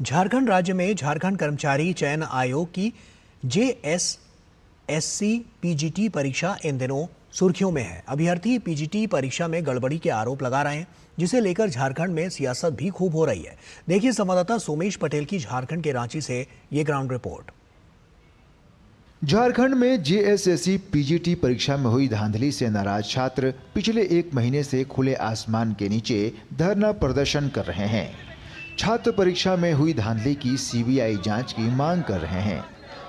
झारखंड राज्य में झारखंड कर्मचारी चयन आयोग की जेएसएससी पीजीटी परीक्षा इन दिनों सुर्खियों में है। अभ्यर्थी पीजीटी परीक्षा में गड़बड़ी के आरोप लगा रहे हैं, जिसे लेकर झारखंड में सियासत भी खूब हो रही है। देखिए संवाददाता सोमेश पटेल की झारखंड के रांची से ये ग्राउंड रिपोर्ट। झारखंड में जेएसएससी पीजीटी परीक्षा में हुई धांधली से नाराज छात्र पिछले एक महीने से खुले आसमान के नीचे धरना प्रदर्शन कर रहे हैं। छात्र परीक्षा में हुई धांधली की सीबीआई जांच की मांग कर रहे हैं।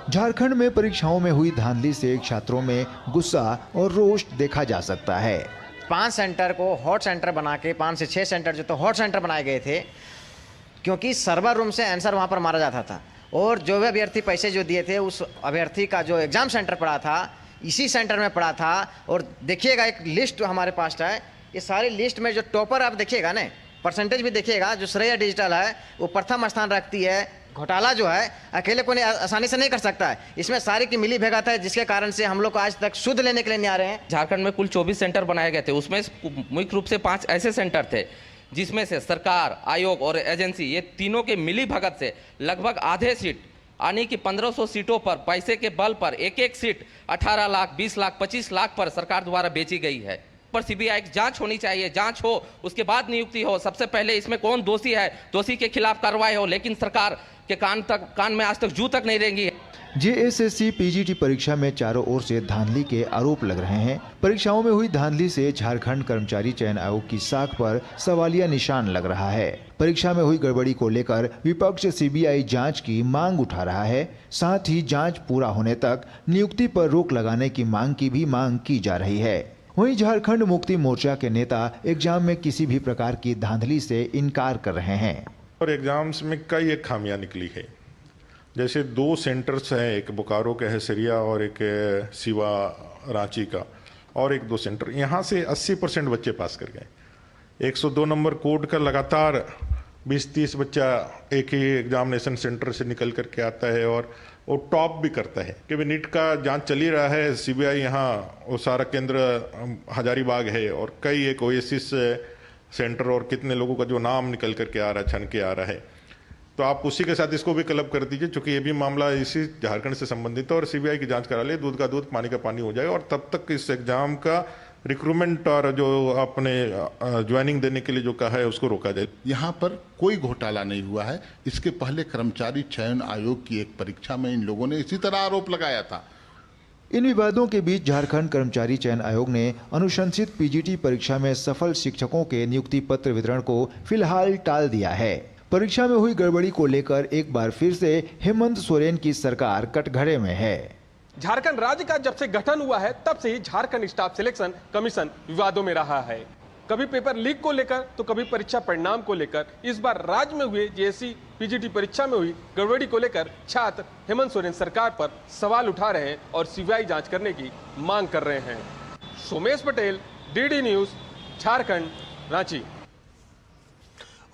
झारखंड में परीक्षाओं में हुई धांधली से छात्रों में गुस्सा और रोष देखा जा सकता है। 5 सेंटर को हॉट सेंटर बना के 5 से 6 सेंटर जो तो हॉट सेंटर बनाए गए थे, क्योंकि सर्वर रूम से आंसर वहां पर मारा जाता था और जो भी अभ्यर्थी पैसे जो दिए थे उस अभ्यर्थी का जो एग्जाम सेंटर पड़ा था इसी सेंटर में पड़ा था। और देखिएगा एक लिस्ट हमारे पास है, ये सारी लिस्ट में जो टॉपर आप देखिएगा ना, परसेंटेज भी देखिएगा, जो श्रेय डिजिटल है वो प्रथम स्थान रखती है। घोटाला जो है अकेले कोई आसानी से नहीं कर सकता है, इसमें सारी की मिली भगत है, जिसके कारण से हम लोग को आज तक शुद्ध लेने के लिए नहीं आ रहे हैं। झारखंड में कुल 24 सेंटर बनाए गए थे, उसमें मुख्य रूप से 5 ऐसे सेंटर थे जिसमें से सरकार, आयोग और एजेंसी ये तीनों के मिली भगत से लगभग आधे सीट आने की 1500 सीटों पर पैसे के बल पर एक सीट 18 लाख, 20 लाख, 25 लाख पर सरकार द्वारा बेची गई है। पर सीबीआई की जांच होनी चाहिए, जांच हो उसके बाद नियुक्ति हो। सबसे पहले इसमें कौन दोषी है, दोषी के खिलाफ कार्रवाई हो, लेकिन सरकार के कान में आज तक जू तक नहीं रहेंगी। जेएसएससी पीजीटी परीक्षा में चारों ओर से धांधली के आरोप लग रहे हैं। परीक्षाओं में हुई धांधली से झारखंड कर्मचारी चयन आयोग की साख पर सवालिया निशान लग रहा है। परीक्षा में हुई गड़बड़ी को लेकर विपक्ष सीबीआई जांच की मांग उठा रहा है। साथ ही जांच पूरा होने तक नियुक्ति पर रोक लगाने की मांग की जा रही है। वहीं झारखंड मुक्ति मोर्चा के नेता एग्जाम में किसी भी प्रकार की धांधली से इनकार कर रहे हैं। और एग्जाम्स में कई एक खामियां निकली है। जैसे 2 सेंटर्स हैं, एक बोकारो के है सिरिया और एक सिवा रांची का, और एक 2 सेंटर यहाँ से 80% बच्चे पास कर गए। 102 नंबर कोड का लगातार 20-30 बच्चा एक ही एग्जामिनेशन सेंटर से निकल करके आता है और वो टॉप भी करता है। कि नीट का जांच चल ही रहा है, सीबीआई यहाँ वो सारा केंद्र हजारीबाग है और कई एक ओएसिस सेंटर और कितने लोगों का जो नाम निकल करके आ रहा है, छन के आ रहा है। तो आप उसी के साथ इसको भी क्लब कर दीजिए, क्योंकि ये भी मामला इसी झारखंड से संबंधित है और सीबीआई की जांच करा ले, दूध का दूध पानी का पानी हो जाए और तब तक इस एग्जाम का रिक्रूटमेंट और जो अपने ज्वाइनिंग देने के लिए जो कहा है उसको रोका जाए। यहाँ पर कोई घोटाला नहीं हुआ है। इसके पहले कर्मचारी चयन आयोग की एक परीक्षा में इन लोगों ने इसी तरह आरोप लगाया था। इन विवादों के बीच झारखंड कर्मचारी चयन आयोग ने अनुशंसित पीजीटी परीक्षा में सफल शिक्षकों के नियुक्ति पत्र वितरण को फिलहाल टाल दिया है। परीक्षा में हुई गड़बड़ी को लेकर एक बार फिर से हेमंत सोरेन की सरकार कटघरे में है। झारखंड राज्य का जब से गठन हुआ है तब से ही झारखंड स्टाफ सिलेक्शन कमीशन विवादों में रहा है। कभी पेपर लीक को लेकर तो कभी परीक्षा परिणाम को लेकर। इस बार राज्य में हुए जेएसएससी पीजीटी परीक्षा में हुई गड़बड़ी को लेकर छात्र हेमंत सोरेन सरकार पर सवाल उठा रहे हैं और सीबीआई जांच करने की मांग कर रहे हैं। Somesh Patel, DD news, Jharkhand, Ranchi.